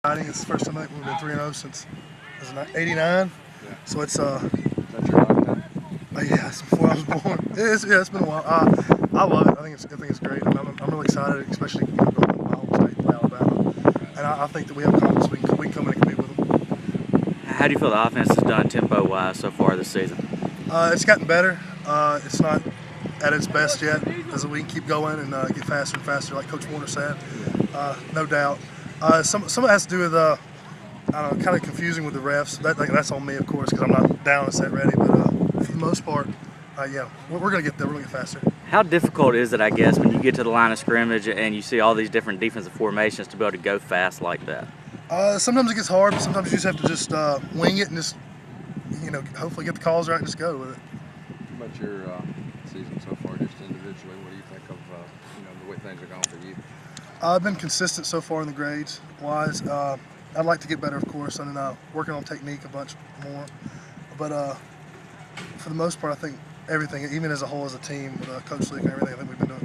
exciting. It's the first time I think we've been 3-0 since '89. Yeah. So it's That's your lifetime. yeah, it's before I was born. It's been a while. I love it. I think it's great. I'm really excited, especially going to my home state, play Alabama. And I think that we have confidence we can come in and compete with them. How do you feel the offense has done tempo-wise so far this season? It's gotten better. It's not at its best yet, as we can keep going and get faster and faster, like Coach Warner said. No doubt. Some of it has to do with I don't know, kind of confusing with the refs. That's on me, of course, because I'm not down and set ready. But for the most part, yeah, we're going to get there. We're going to get faster. How difficult is it, I guess, when you get to the line of scrimmage and you see all these different defensive formations to be able to go fast like that? Sometimes it gets hard, but sometimes you just have to just wing it and just, hopefully get the calls right and just go with it. How about your season so far, just individually? What do you think of the way things are going for you? I've been consistent so far in the grades wise. I'd like to get better, of course, and working on technique a bunch more. But for the most part, I think everything, even as a whole, as a team, with Coach Leak and everything, I think we've been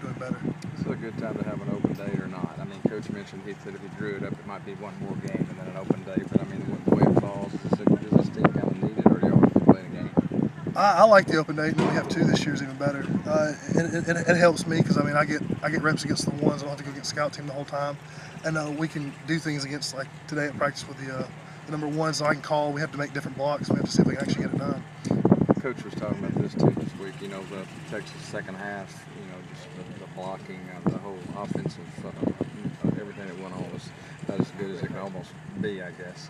doing better. Is it a good time to have an open day or not? I mean, Coach mentioned he said if he drew it up, it might be one more game and then an open day. But I mean, the way it falls, does this team kind of need it, or do you always be playing a game? I like the open day, and we have two this year is even better. It helps me because I get reps against the ones. I don't have to go against scout team the whole time, and we can do things against, like today at practice with the number ones. So I can call. We have to make different blocks. We have to see if we can actually get it done. Coach was talking about this too this week. The Texas second half. Just the blocking, the whole offensive, everything that went on was not as good as it could almost be, I guess.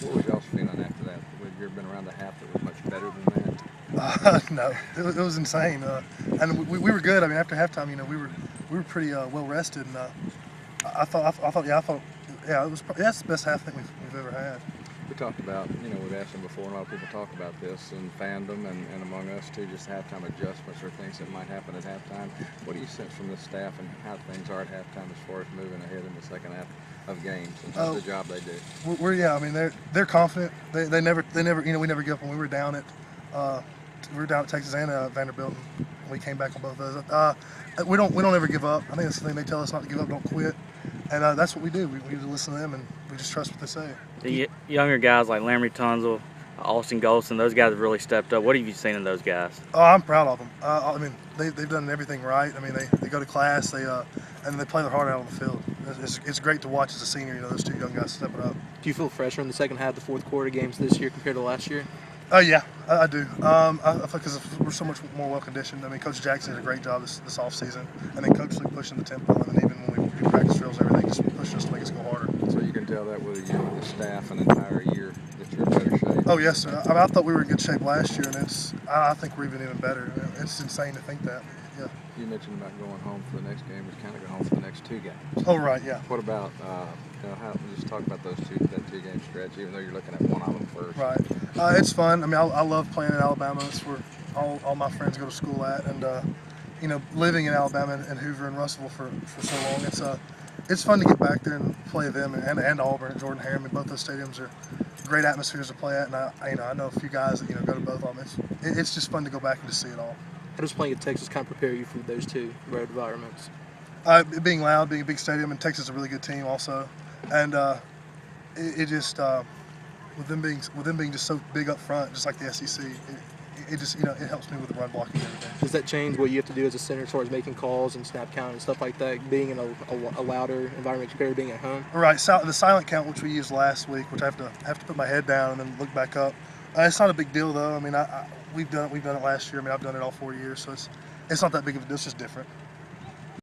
What was y'all's feeling after that? Would you have been around a half that was much better than that? No, it was insane, and we were good. I mean, after halftime, we were pretty well rested, and I thought, that's the best half I think we've ever had. We talked about, we've asked them before, and a lot of people talk about this in fandom and among us too, just halftime adjustments or things that might happen at halftime. What do you sense from the staff and how things are at halftime as far as moving ahead in the second half of games and the job they do? They're confident. They never, we never give up when we were down at Texas and Vanderbilt. And we came back on both of those. We don't ever give up. I think that's the thing they tell us, not to give up, don't quit. And that's what we do. We need to listen to them, and we just trust what they say. The younger guys like Laramie Tunzel, Austin Golson, those guys have really stepped up. What have you seen in those guys? Oh, I'm proud of them. I mean, they've done everything right. I mean, they go to class, and they play their heart out on the field. It's great to watch as a senior. Those two young guys stepping up. Do you feel fresher in the second half of the fourth quarter games this year compared to last year? Yeah, I do. I feel because we're so much more well conditioned. I mean, Coach Jackson did a great job this off season, and then Coach Lee pushing the tempo, and then even when we do practice drills and everything, just pushing us to make us go harder. So you can tell that with the staff an entire year that you're in better shape. Oh yes, sir. I thought we were in good shape last year, and I think we're even better. It's insane to think that. Yeah. You mentioned about going home for the next game. We're kind of going home for the next two games. Oh right, yeah. What about just talk about that 2-game stretch, even though you're looking at one of them first. Right. It's fun. I mean, I love playing in Alabama. It's where all my friends go to school at, and living in Alabama and Hoover and Russellville for so long, it's fun to get back there and play them and Auburn and Jordan Hare. I mean, both those stadiums are great atmospheres to play at, and I know a few guys that go to both of them. It's just fun to go back and to see it all. How does playing at Texas kind of prepare you for those two road environments? Being loud, being a big stadium, and Texas is a really good team also, and it just with them being just so big up front, just like the SEC, it just it helps me with the run blocking and everything. Does that change what you have to do as a center as far as making calls and snap count and stuff like that? Being in a louder environment compared to being at home. Right, the silent count, which we used last week, which I have to put my head down and then look back up. It's not a big deal though. I mean, we've done it last year. I mean, I've done it all 4 years, so it's not that big of a deal. It's just different.